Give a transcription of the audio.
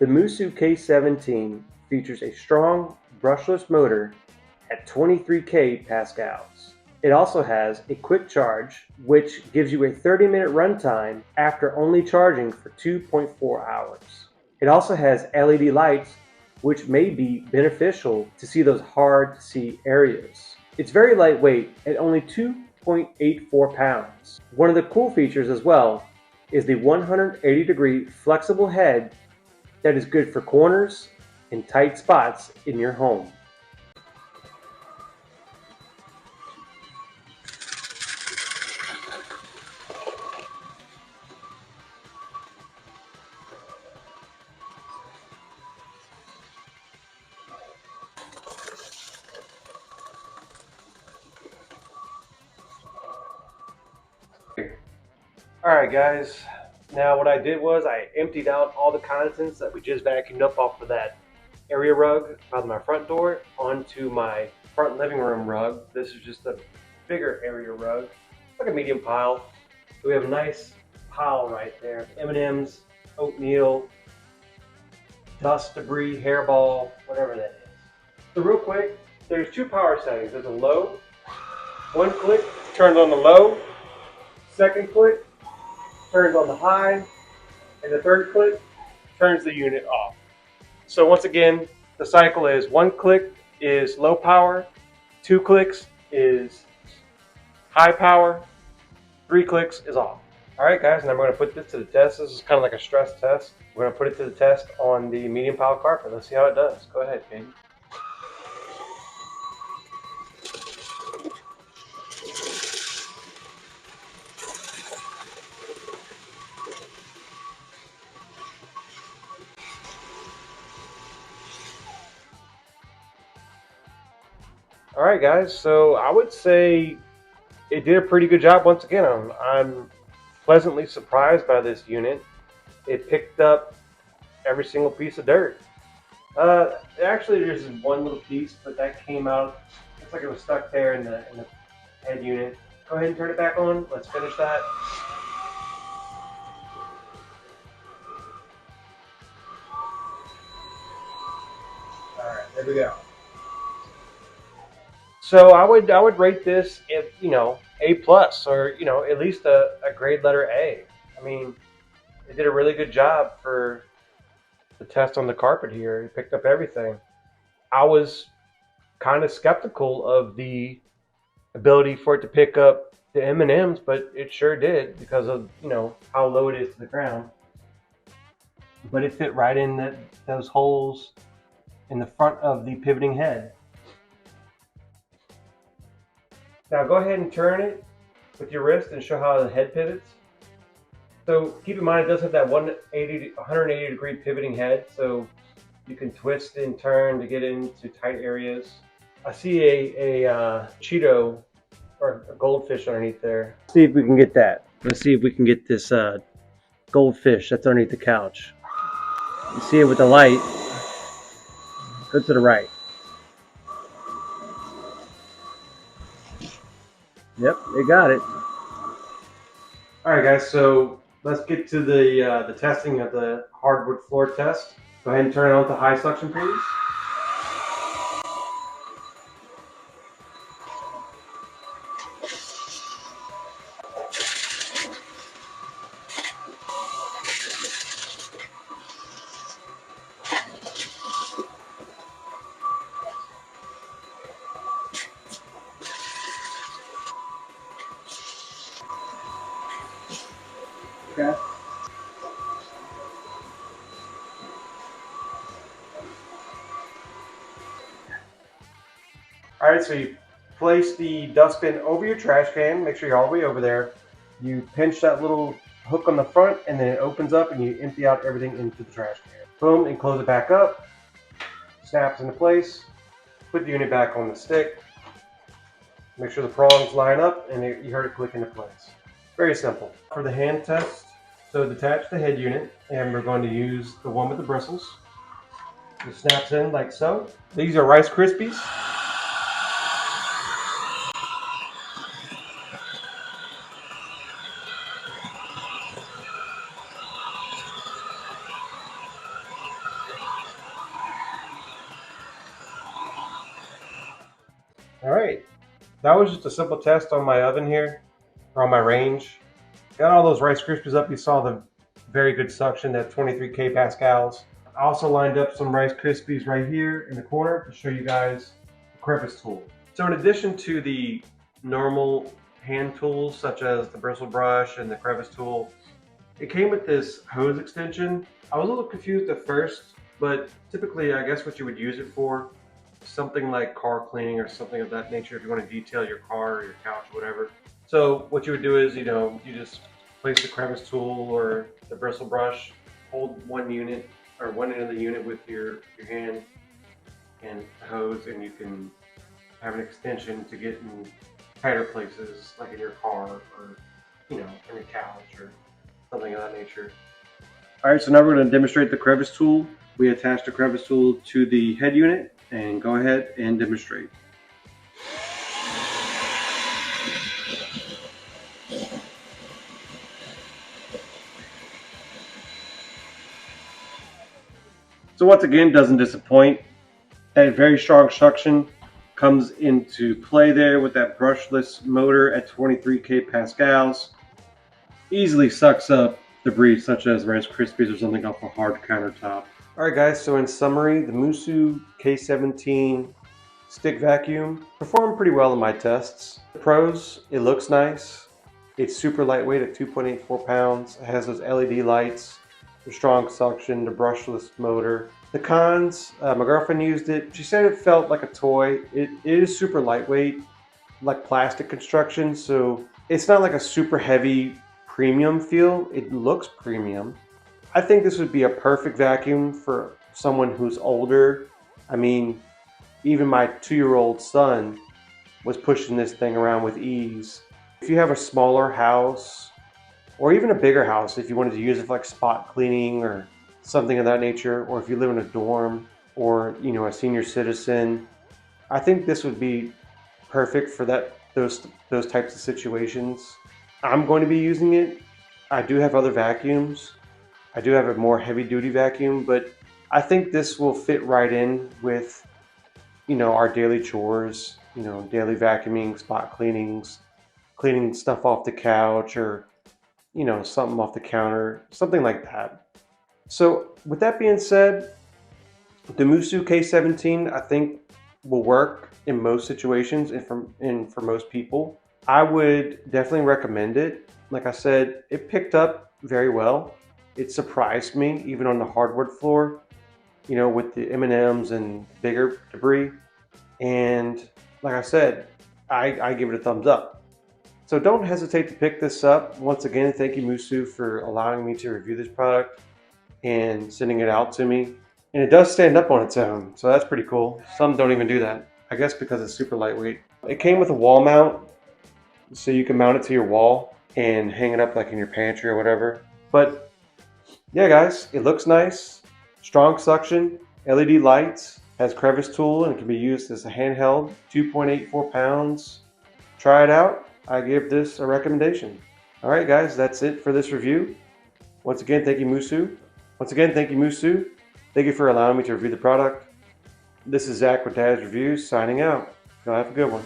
The MOOSOO K17 features a strong brushless motor at 23 pascals. It also has a quick charge, which gives you a 30-minute runtime after only charging for 2.4 hours. It also has LED lights, which may be beneficial to see those hard-to-see areas. It's very lightweight at only 2.84 pounds. One of the cool features as well is the 180-degree flexible head that is good for corners and tight spots in your home. Alright guys, now what I did was I emptied out all the contents that we just vacuumed up off of that area rug out of my front door onto my front living room rug. This is just a bigger area rug, like a medium pile. So we have a nice pile right there. M&Ms, oatmeal, dust, debris, hairball, whatever that is. So real quick, there's two power settings. There's a low. One click turns on the low. Second click turns on the high, and the third click turns the unit off. So once again, the cycle is one click is low power, two clicks is high power, three clicks is off. All right guys, now we're going to put this to the test. This is kind of like a stress test. We're going to put it to the test on the medium pile carpet. Let's see how it does. Go ahead, Katie. Alright guys, so I would say it did a pretty good job once again. I'm pleasantly surprised by this unit. It picked up every single piece of dirt. Actually there's one little piece, but that came out, looks like it was stuck there in the head unit. Go ahead and turn it back on. Let's finish that. Alright, there we go. So I would rate this, if A plus, or at least a grade letter A. I mean, it did a really good job for the test on the carpet here. It picked up everything. I was kind of skeptical of the ability for it to pick up the M&Ms, but it sure did because of how low it is to the ground. But it fit right in those holes in the front of the pivoting head. Now go ahead and turn it with your wrist and show how the head pivots. So keep in mind it does have that 180 degree pivoting head, so you can twist and turn to get into tight areas. I see a Cheeto or a goldfish underneath there. Let's see if we can get that. Let's see if we can get this goldfish that's underneath the couch. You see it with the light. Go to the right. Yep, they got it. All right, guys. So let's get to the testing of the hardwood floor test. Go ahead and turn it on to high suction, please. Okay. All right, so you place the dustbin over your trash can. Make sure you're all the way over there. You pinch that little hook on the front, and then it opens up, and you empty out everything into the trash can. Boom, and close it back up. Snaps into place. Put the unit back on the stick. Make sure the prongs line up, and you heard it click into place. Very simple. For the hand test, so detach the head unit, and we're going to use the one with the bristles. It snaps in like so. These are Rice Krispies. All right, that was just a simple test on my oven here, or on my range. Got all those Rice Krispies up. You saw the very good suction at 23K pascals. I also lined up some Rice Krispies right here in the corner to show you guys the crevice tool. So in addition to the normal hand tools such as the bristle brush and the crevice tool, it came with this hose extension. I was a little confused at first, but typically I guess what you would use it for, something like car cleaning or something of that nature if you want to detail your car or your couch or whatever. So what you would do is, you just place the crevice tool or the bristle brush, hold one unit or one end of the unit with your hand and the hose, and you can have an extension to get in tighter places like in your car or in your couch or something of that nature. All right, so now we're going to demonstrate the crevice tool. We attach the crevice tool to the head unit and go ahead and demonstrate. So once again, doesn't disappoint. That very strong suction comes into play there with that brushless motor at 23K pascals. Easily sucks up debris such as Rice Krispies or something off a hard countertop. Alright guys, so in summary, the MOOSOO K17 stick vacuum performed pretty well in my tests. The pros, it looks nice. It's super lightweight at 2.84 pounds. It has those LED lights, the strong suction, the brushless motor. The cons, my girlfriend used it. She said it felt like a toy. It is super lightweight, like plastic construction, so it's not like a super heavy premium feel. It looks premium. I think this would be a perfect vacuum for someone who's older. I mean, even my 2-year-old son was pushing this thing around with ease. If you have a smaller house, or even a bigger house, if you wanted to use it for like spot cleaning or something of that nature, or if you live in a dorm or a senior citizen, I think this would be perfect for those types of situations. I'm going to be using it. I do have other vacuums. I do have a more heavy-duty vacuum, but I think this will fit right in with our daily chores, daily vacuuming, spot cleanings, cleaning stuff off the couch, or something off the counter, something like that. So with that being said, the MOOSOO K17 I think will work in most situations and for most people. I would definitely recommend it. Like I said, it picked up very well. It surprised me even on the hardwood floor, with the M&Ms and bigger debris. And like I said, I give it a thumbs up. So don't hesitate to pick this up. Once again, thank you MOOSOO for allowing me to review this product and sending it out to me. And it does stand up on its own, so that's pretty cool. Some don't even do that, I guess because it's super lightweight. It came with a wall mount, so you can mount it to your wall and hang it up like in your pantry or whatever. But yeah guys, it looks nice. Strong suction, LED lights, has crevice tool, and it can be used as a handheld, 2.84 pounds. Try it out. I give this a recommendation. Alright guys, that's it for this review. Once again, thank you MOOSOO. Once again, thank you MOOSOO. Thank you for allowing me to review the product. This is Zach with Dad's Reviews signing out. Y'all have a good one.